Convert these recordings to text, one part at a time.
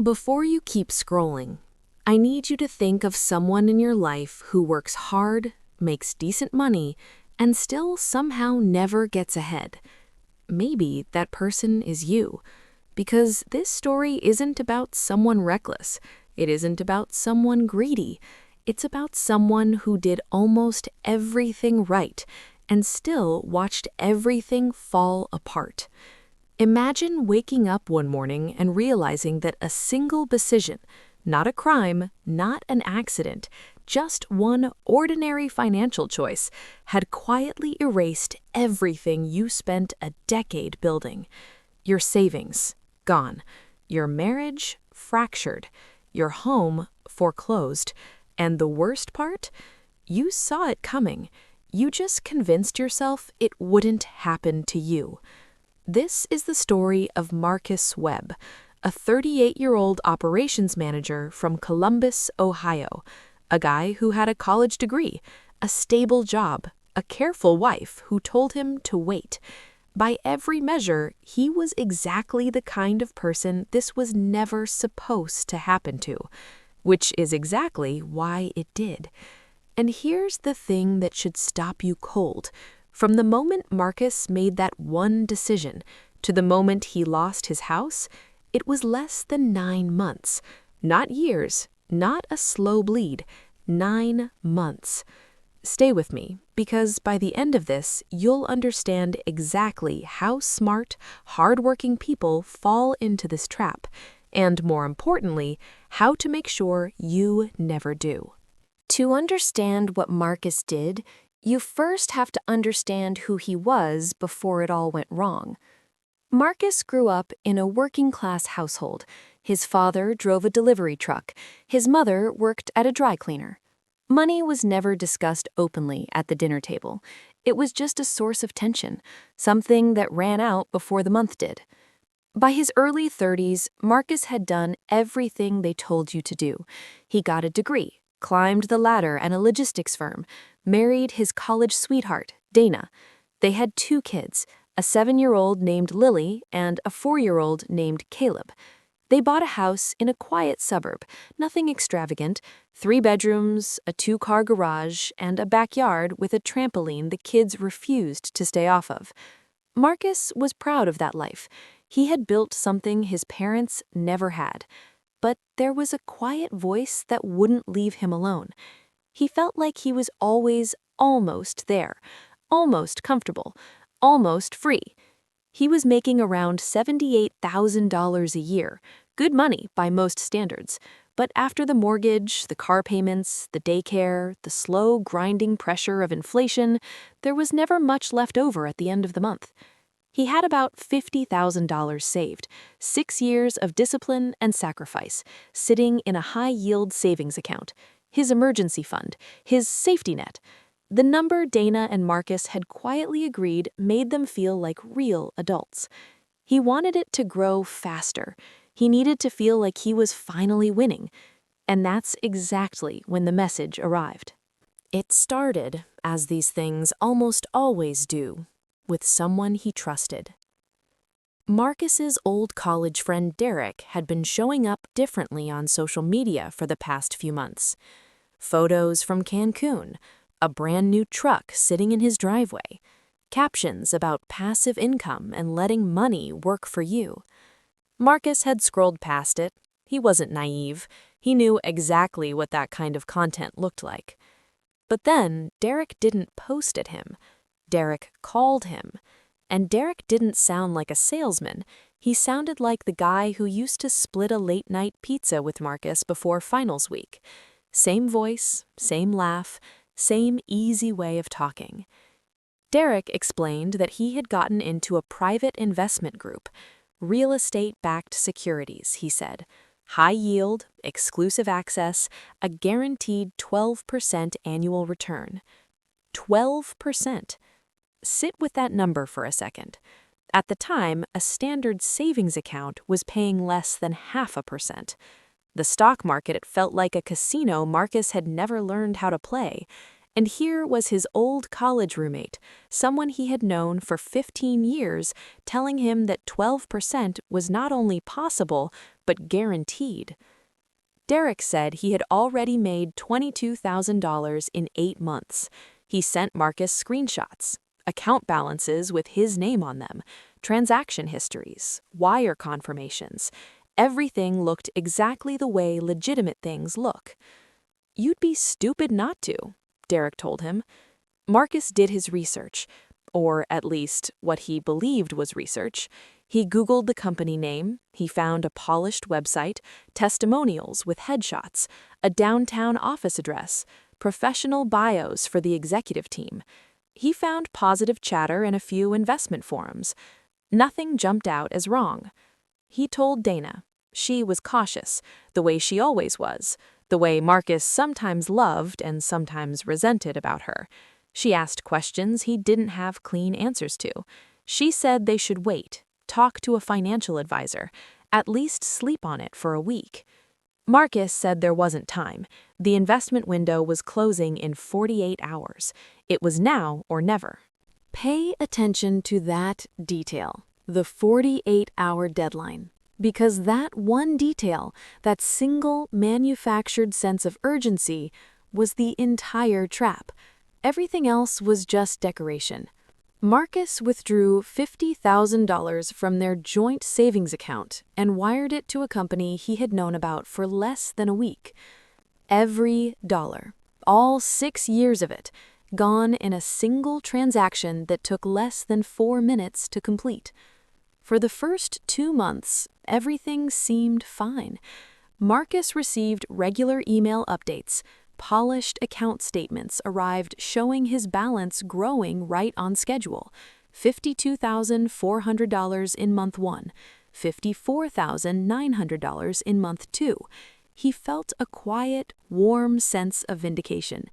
Before you keep scrolling, I need you to think of someone in your life who works hard, makes decent money, and still somehow never gets ahead. Maybe that person is you, because this story isn't about someone reckless. It isn't about someone greedy. It's about someone who did almost everything right and still watched everything fall apart. Imagine waking up one morning and realizing that a single decision, not a crime, not an accident, just one ordinary financial choice, had quietly erased everything you spent a decade building. Your savings, gone. Your marriage, fractured. Your home, foreclosed. And the worst part? You saw it coming. You just convinced yourself it wouldn't happen to you. This is the story of Marcus Webb, a 38-year-old operations manager from Columbus, Ohio, a guy who had a college degree, a stable job, a careful wife who told him to wait. By every measure, he was exactly the kind of person this was never supposed to happen to, which is exactly why it did. And here's the thing that should stop you cold. From the moment Marcus made that one decision to the moment he lost his house, it was less than 9 months. Not years, not a slow bleed. 9 months. Stay with me, because by the end of this, you'll understand exactly how smart, hardworking people fall into this trap, and more importantly, how to make sure you never do. To understand what Marcus did, you first have to understand who he was before it all went wrong. Marcus grew up in a working-class household. His father drove a delivery truck. His mother worked at a dry cleaner. Money was never discussed openly at the dinner table. It was just a source of tension, something that ran out before the month did. By his early 30s, Marcus had done everything they told you to do. He got a degree, climbed the ladder at a logistics firm, married his college sweetheart, Dana. They had 2 kids, a 7-year-old named Lily and a 4-year-old named Caleb. They bought a house in a quiet suburb, nothing extravagant, 3 bedrooms, a 2-car garage, and a backyard with a trampoline the kids refused to stay off of. Marcus was proud of that life. He had built something his parents never had. But there was a quiet voice that wouldn't leave him alone. He felt like he was always almost there, almost comfortable, almost free. He was making around $78,000 a year, good money by most standards. But after the mortgage, the car payments, the daycare, the slow grinding pressure of inflation, there was never much left over at the end of the month. He had about $50,000 saved, 6 years of discipline and sacrifice, sitting in a high-yield savings account, his emergency fund, his safety net. The number Dana and Marcus had quietly agreed made them feel like real adults. He wanted it to grow faster. He needed to feel like he was finally winning. And that's exactly when the message arrived. It started, as these things almost always do, with someone he trusted. Marcus's old college friend Derek had been showing up differently on social media for the past few months. Photos from Cancun, a brand new truck sitting in his driveway, captions about passive income and letting money work for you. Marcus had scrolled past it. He wasn't naive. He knew exactly what that kind of content looked like. But then Derek didn't post at him. Derek called him. And Derek didn't sound like a salesman. He sounded like the guy who used to split a late-night pizza with Marcus before finals week. Same voice, same laugh, same easy way of talking. Derek explained that he had gotten into a private investment group, real estate-backed securities, he said. High yield, exclusive access, a guaranteed 12% annual return. 12%. Sit with that number for a second. At the time, a standard savings account was paying less than 0.5%. The stock market felt like a casino Marcus had never learned how to play. And here was his old college roommate, someone he had known for 15 years, telling him that 12% was not only possible, but guaranteed. Derek said he had already made $22,000 in 8 months. He sent Marcus screenshots, account balances with his name on them, transaction histories, wire confirmations. Everything looked exactly the way legitimate things look. "You'd be stupid not to," Derek told him. Marcus did his research, or at least what he believed was research. He Googled the company name, he found a polished website, testimonials with headshots, a downtown office address, professional bios for the executive team. He found positive chatter in a few investment forums. Nothing jumped out as wrong. He told Dana. She was cautious, the way she always was, the way Marcus sometimes loved and sometimes resented about her. She asked questions he didn't have clean answers to. She said they should wait, talk to a financial advisor, at least sleep on it for a week. Marcus said there wasn't time. The investment window was closing in 48 hours. It was now or never. Pay attention to that detail, the 48-hour deadline. Because that one detail, that single manufactured sense of urgency, was the entire trap. Everything else was just decoration. Marcus withdrew $50,000 from their joint savings account and wired it to a company he had known about for less than a week. Every dollar, all 6 years of it, gone in a single transaction that took less than 4 minutes to complete. For the first 2 months, everything seemed fine. Marcus received regular email updates. Polished account statements arrived showing his balance growing right on schedule. $52,400 in month 1, $54,900 in month 2. He felt a quiet, warm sense of vindication.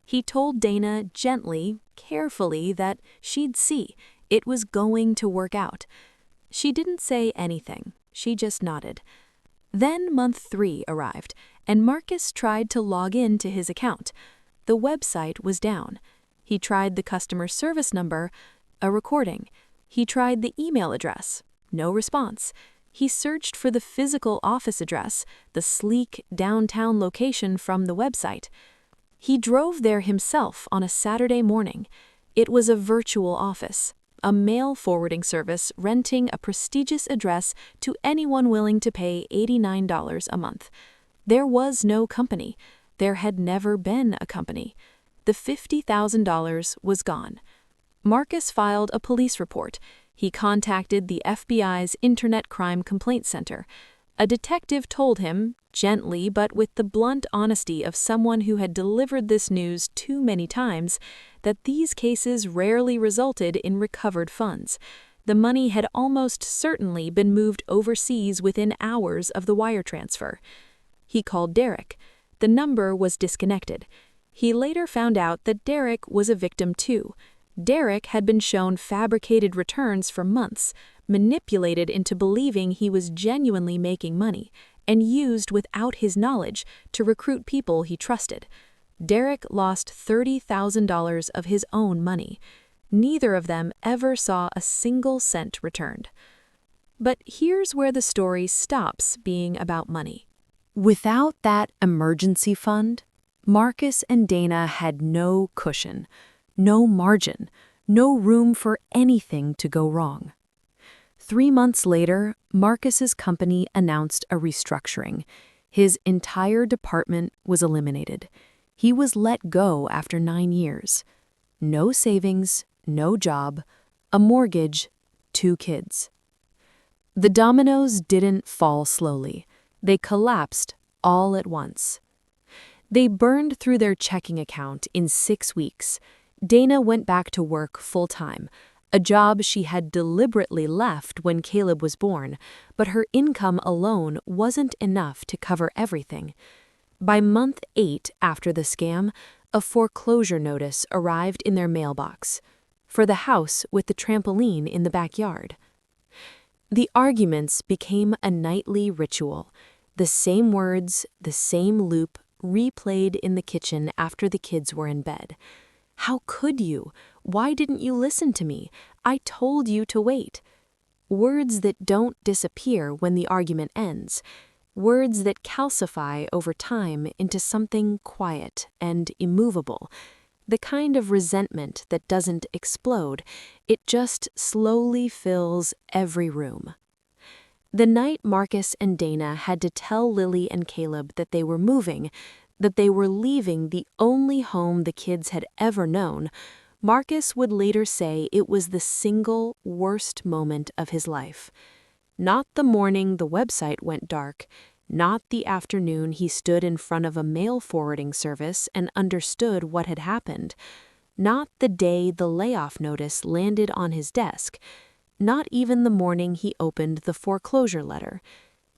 He told Dana gently, carefully, that she'd see. It was going to work out. She didn't say anything. She just nodded. Then month 3 arrived, and Marcus tried to log in to his account. The website was down. He tried the customer service number, a recording. He tried the email address, no response. He searched for the physical office address, the sleek downtown location from the website. He drove there himself on a Saturday morning. It was a virtual office, a mail forwarding service renting a prestigious address to anyone willing to pay $89 a month. There was no company. There had never been a company. The $50,000 was gone. Marcus filed a police report. He contacted the FBI's Internet Crime Complaint Center. A detective told him, gently but with the blunt honesty of someone who had delivered this news too many times, that these cases rarely resulted in recovered funds. The money had almost certainly been moved overseas within hours of the wire transfer. He called Derek. The number was disconnected. He later found out that Derek was a victim too. Derek had been shown fabricated returns for months, manipulated into believing he was genuinely making money, and used without his knowledge to recruit people he trusted. Derek lost $30,000 of his own money. Neither of them ever saw a single cent returned. But here's where the story stops being about money. Without that emergency fund, Marcus and Dana had no cushion, no margin, no room for anything to go wrong. 3 months later, Marcus's company announced a restructuring. His entire department was eliminated. He was let go after 9 years. No savings, no job, a mortgage, 2 kids. The dominoes didn't fall slowly. They collapsed all at once. They burned through their checking account in 6 weeks. Dana went back to work full-time, a job she had deliberately left when Caleb was born, but her income alone wasn't enough to cover everything. By month 8 after the scam, a foreclosure notice arrived in their mailbox for the house with the trampoline in the backyard. The arguments became a nightly ritual. The same words, the same loop, replayed in the kitchen after the kids were in bed. "How could you? Why didn't you listen to me? I told you to wait." Words that don't disappear when the argument ends. Words that calcify over time into something quiet and immovable. The kind of resentment that doesn't explode, it just slowly fills every room. The night Marcus and Dana had to tell Lily and Caleb that they were moving, that they were leaving the only home the kids had ever known, Marcus would later say it was the single worst moment of his life. Not the morning the website went dark, not the afternoon he stood in front of a mail forwarding service and understood what had happened, not the day the layoff notice landed on his desk, not even the morning he opened the foreclosure letter.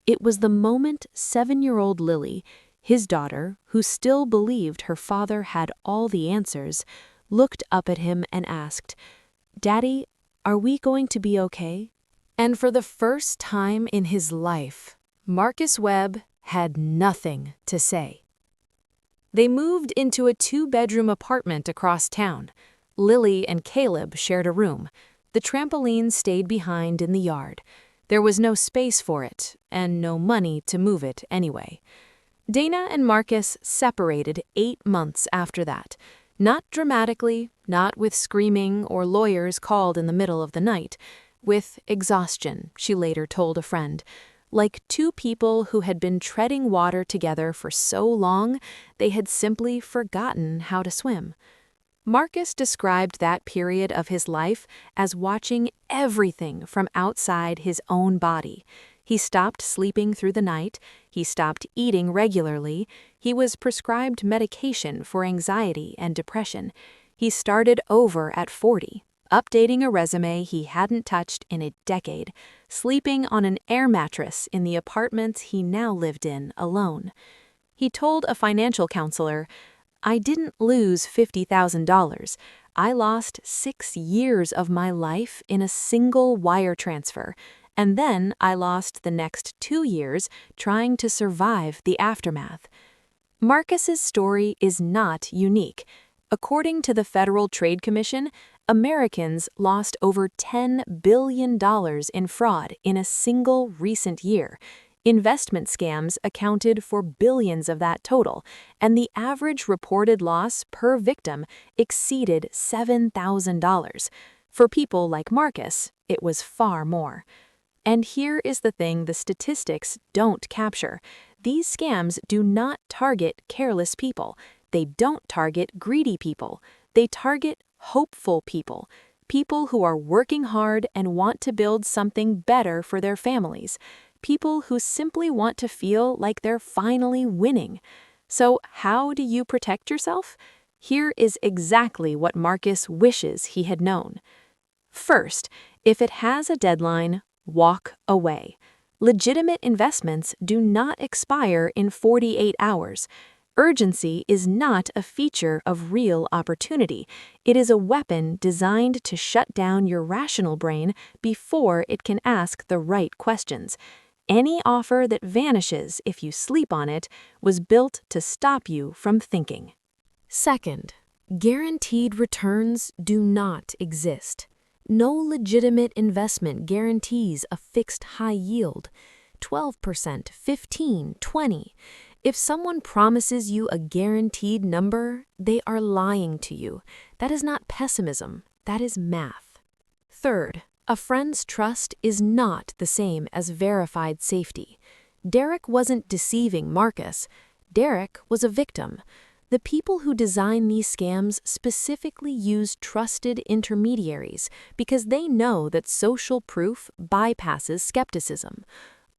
It was the moment 7-year-old Lily, his daughter, who still believed her father had all the answers, looked up at him and asked, "Daddy, are we going to be okay?" And for the first time in his life, Marcus Webb had nothing to say. They moved into a 2-bedroom apartment across town. Lily and Caleb shared a room. The trampoline stayed behind in the yard. There was no space for it, and no money to move it anyway. Dana and Marcus separated 8 months after that. Not dramatically, not with screaming or lawyers called in the middle of the night. With exhaustion, she later told a friend. Like two people who had been treading water together for so long, they had simply forgotten how to swim. Marcus described that period of his life as watching everything from outside his own body. He stopped sleeping through the night, he stopped eating regularly, he was prescribed medication for anxiety and depression. He started over at 40, updating a resume he hadn't touched in a decade, sleeping on an air mattress in the apartments he now lived in alone. He told a financial counselor, "I didn't lose $50,000. I lost 6 years of my life in a single wire transfer, and then I lost the next 2 years trying to survive the aftermath." Marcus's story is not unique. According to the Federal Trade Commission, Americans lost over $10 billion in fraud in a single recent year. Investment scams accounted for billions of that total, and the average reported loss per victim exceeded $7,000. For people like Marcus, it was far more. And here is the thing the statistics don't capture. These scams do not target careless people. They don't target greedy people. They target hopeful people, people who are working hard and want to build something better for their families, people who simply want to feel like they're finally winning. So how do you protect yourself? Here is exactly what Marcus wishes he had known. First, if it has a deadline, walk away. Legitimate investments do not expire in 48 hours. Urgency is not a feature of real opportunity. It is a weapon designed to shut down your rational brain before it can ask the right questions. Any offer that vanishes if you sleep on it was built to stop you from thinking. Second, guaranteed returns do not exist. No legitimate investment guarantees a fixed high yield, 12%, 15, 20. If someone promises you a guaranteed number, they are lying to you. That is not pessimism, that is math. Third, a friend's trust is not the same as verified safety. Derek wasn't deceiving Marcus. Derek was a victim. The people who design these scams specifically use trusted intermediaries because they know that social proof bypasses skepticism.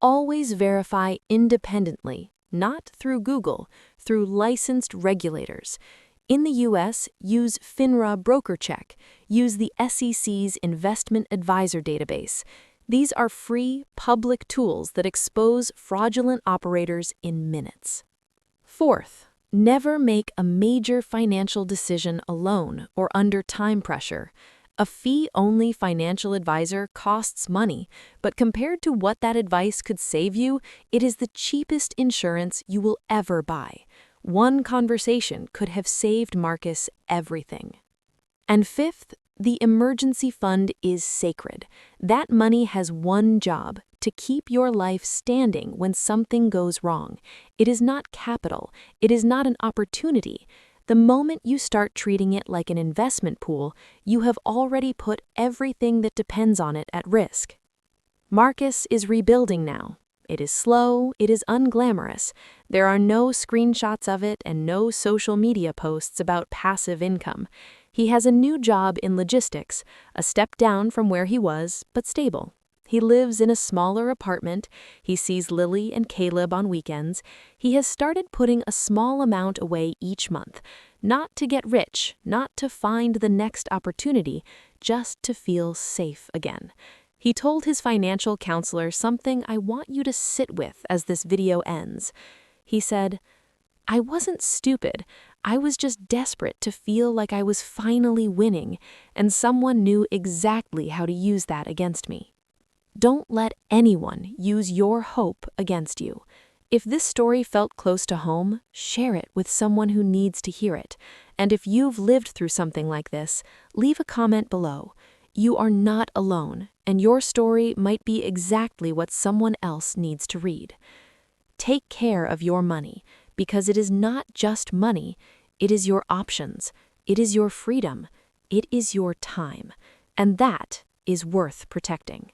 Always verify independently, not through Google, through licensed regulators. In the U.S., use FINRA BrokerCheck. Use the SEC's Investment Advisor database. These are free, public tools that expose fraudulent operators in minutes. Fourth, never make a major financial decision alone or under time pressure. A fee-only financial advisor costs money, but compared to what that advice could save you, it is the cheapest insurance you will ever buy. One conversation could have saved Marcus everything. And fifth, the emergency fund is sacred. That money has one job: to keep your life standing when something goes wrong. It is not capital. It is not an opportunity. The moment you start treating it like an investment pool, you have already put everything that depends on it at risk. Marcus is rebuilding now. It is slow, it is unglamorous. There are no screenshots of it and no social media posts about passive income. He has a new job in logistics, a step down from where he was, but stable. He lives in a smaller apartment. He sees Lily and Caleb on weekends. He has started putting a small amount away each month, not to get rich, not to find the next opportunity, just to feel safe again. He told his financial counselor something I want you to sit with as this video ends. He said, "I wasn't stupid. I was just desperate to feel like I was finally winning, and someone knew exactly how to use that against me." Don't let anyone use your hope against you. If this story felt close to home, share it with someone who needs to hear it. And if you've lived through something like this, leave a comment below. You are not alone, and your story might be exactly what someone else needs to read. Take care of your money, because it is not just money. It is your options. It is your freedom. It is your time. And that is worth protecting.